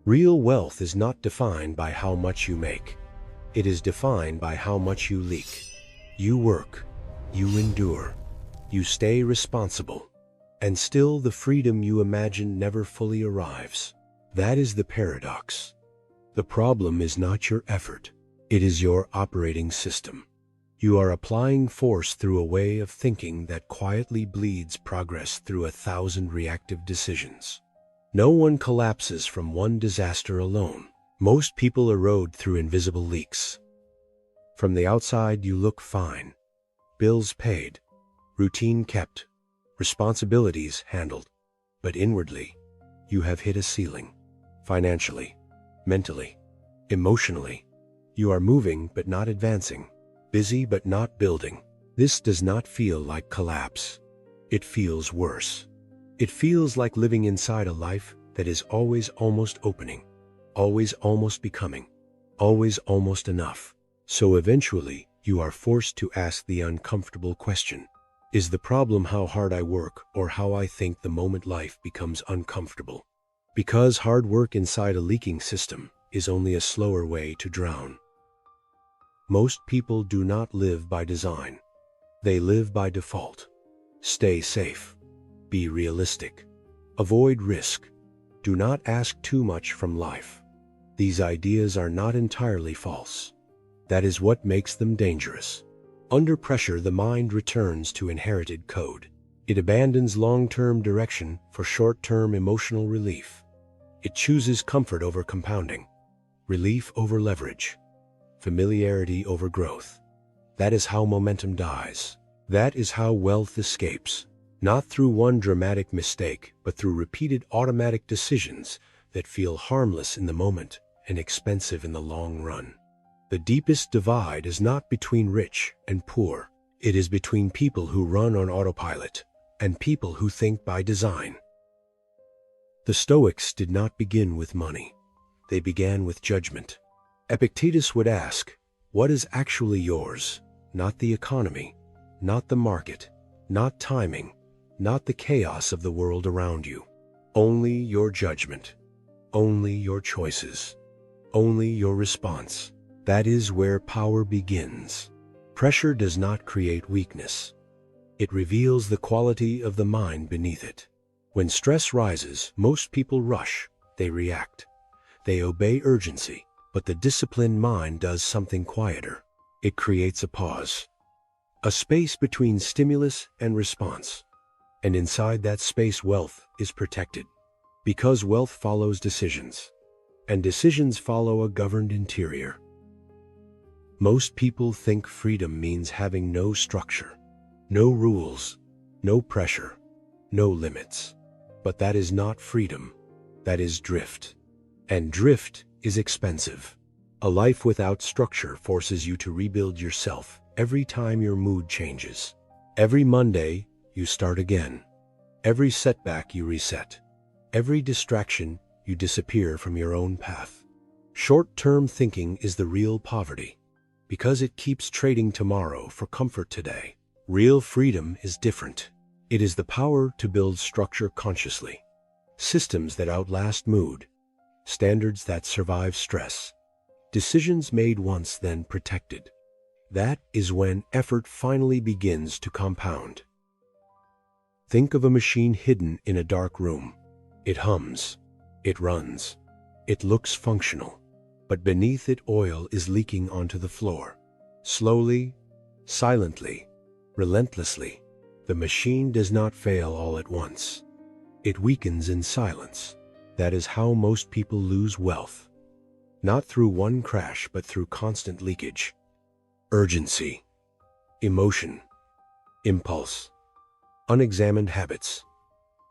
Real wealth is not defined by how much you make. It is defined by how much you leak. You work, you endure, you stay responsible, and still the freedom you imagine never fully arrives. That is the paradox. The problem is not your effort. It is your operating system. You are applying force through a way of thinking that quietly bleeds progress through 1,000 reactive decisions. No one collapses from one disaster alone. Most people erode through invisible leaks. From the outside, you look fine. Bills paid, routine kept, responsibilities handled. But inwardly, you have hit a ceiling. Financially, mentally, emotionally. You are moving but not advancing, busy but not building. This does not feel like collapse. It feels worse. It feels like living inside a life that is always almost opening, always almost becoming, always almost enough. So eventually, you are forced to ask the uncomfortable question. Is the problem how hard I work or how I think the moment life becomes uncomfortable? Because hard work inside a leaking system is only a slower way to drown. Most people do not live by design. They live by default. Stay safe. Be realistic. Avoid risk. Do not ask too much from life. These ideas are not entirely false. That is what makes them dangerous. Under pressure, the mind returns to inherited code. It abandons long-term direction for short-term emotional relief. It chooses comfort over compounding, relief over leverage, familiarity over growth. That is how momentum dies. That is how wealth escapes. Not through one dramatic mistake, but through repeated automatic decisions that feel harmless in the moment and expensive in the long run. The deepest divide is not between rich and poor. It is between people who run on autopilot and people who think by design. The Stoics did not begin with money. They began with judgment. Epictetus would ask, what is actually yours? Not the economy, not the market, not timing, not the chaos of the world around you. Only your judgment, only your choices, only your response. That is where power begins. Pressure does not create weakness. It reveals the quality of the mind beneath it. When stress rises, most people rush, they react. They obey urgency, but the disciplined mind does something quieter. It creates a pause, a space between stimulus and response. And inside that space, wealth is protected. Because wealth follows decisions, and decisions follow a governed interior. Most people think freedom means having no structure, no rules, no pressure, no limits. But that is not freedom. That is drift. And drift is expensive. A life without structure forces you to rebuild yourself every time your mood changes. Every Monday, you start again. Every setback, you reset. Every distraction, you disappear from your own path. Short-term thinking is the real poverty, because it keeps trading tomorrow for comfort today. Real freedom is different. It is the power to build structure consciously. Systems that outlast mood. Standards that survive stress. Decisions made once, then protected. That is when effort finally begins to compound. Think of a machine hidden in a dark room. It hums. It runs. It looks functional. But beneath it, oil is leaking onto the floor. Slowly, silently, relentlessly. The machine does not fail all at once. It weakens in silence. That is how most people lose wealth. Not through one crash, but through constant leakage. Urgency, emotion, impulse, unexamined habits.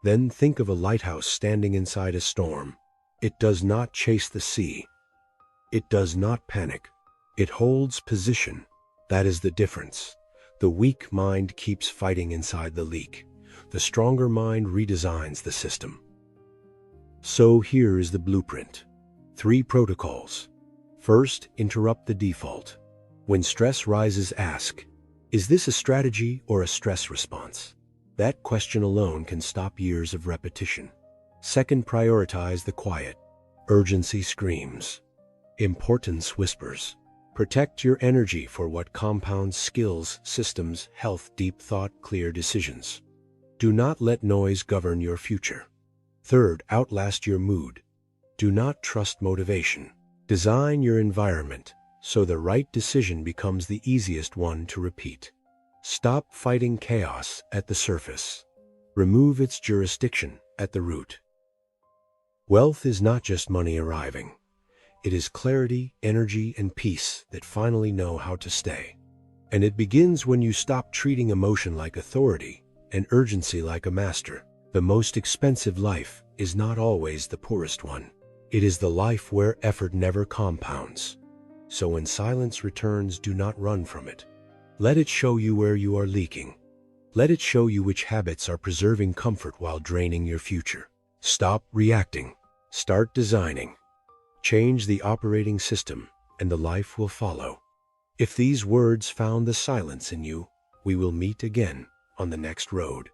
Then think of a lighthouse standing inside a storm. It does not chase the sea. It does not panic. It holds position. That is the difference. The weak mind keeps fighting inside the leak. The stronger mind redesigns the system. So here is the blueprint. 3 protocols. First, interrupt the default. When stress rises, ask, is this a strategy or a stress response? That question alone can stop years of repetition. Second, prioritize the quiet. Urgency screams. Importance whispers. Protect your energy for what compounds skills, systems, health, deep thought, clear decisions. Do not let noise govern your future. Third, outlast your mood. Do not trust motivation. Design your environment so the right decision becomes the easiest one to repeat. Stop fighting chaos at the surface. Remove its jurisdiction at the root. Wealth is not just money arriving. It is clarity, energy, and peace that finally know how to stay. And it begins when you stop treating emotion like authority and urgency like a master. The most expensive life is not always the poorest one. It is the life where effort never compounds. So when silence returns, do not run from it. Let it show you where you are leaking. Let it show you which habits are preserving comfort while draining your future. Stop reacting. Start designing. Change the operating system, and the life will follow. If these words found the silence in you, we will meet again on the next road.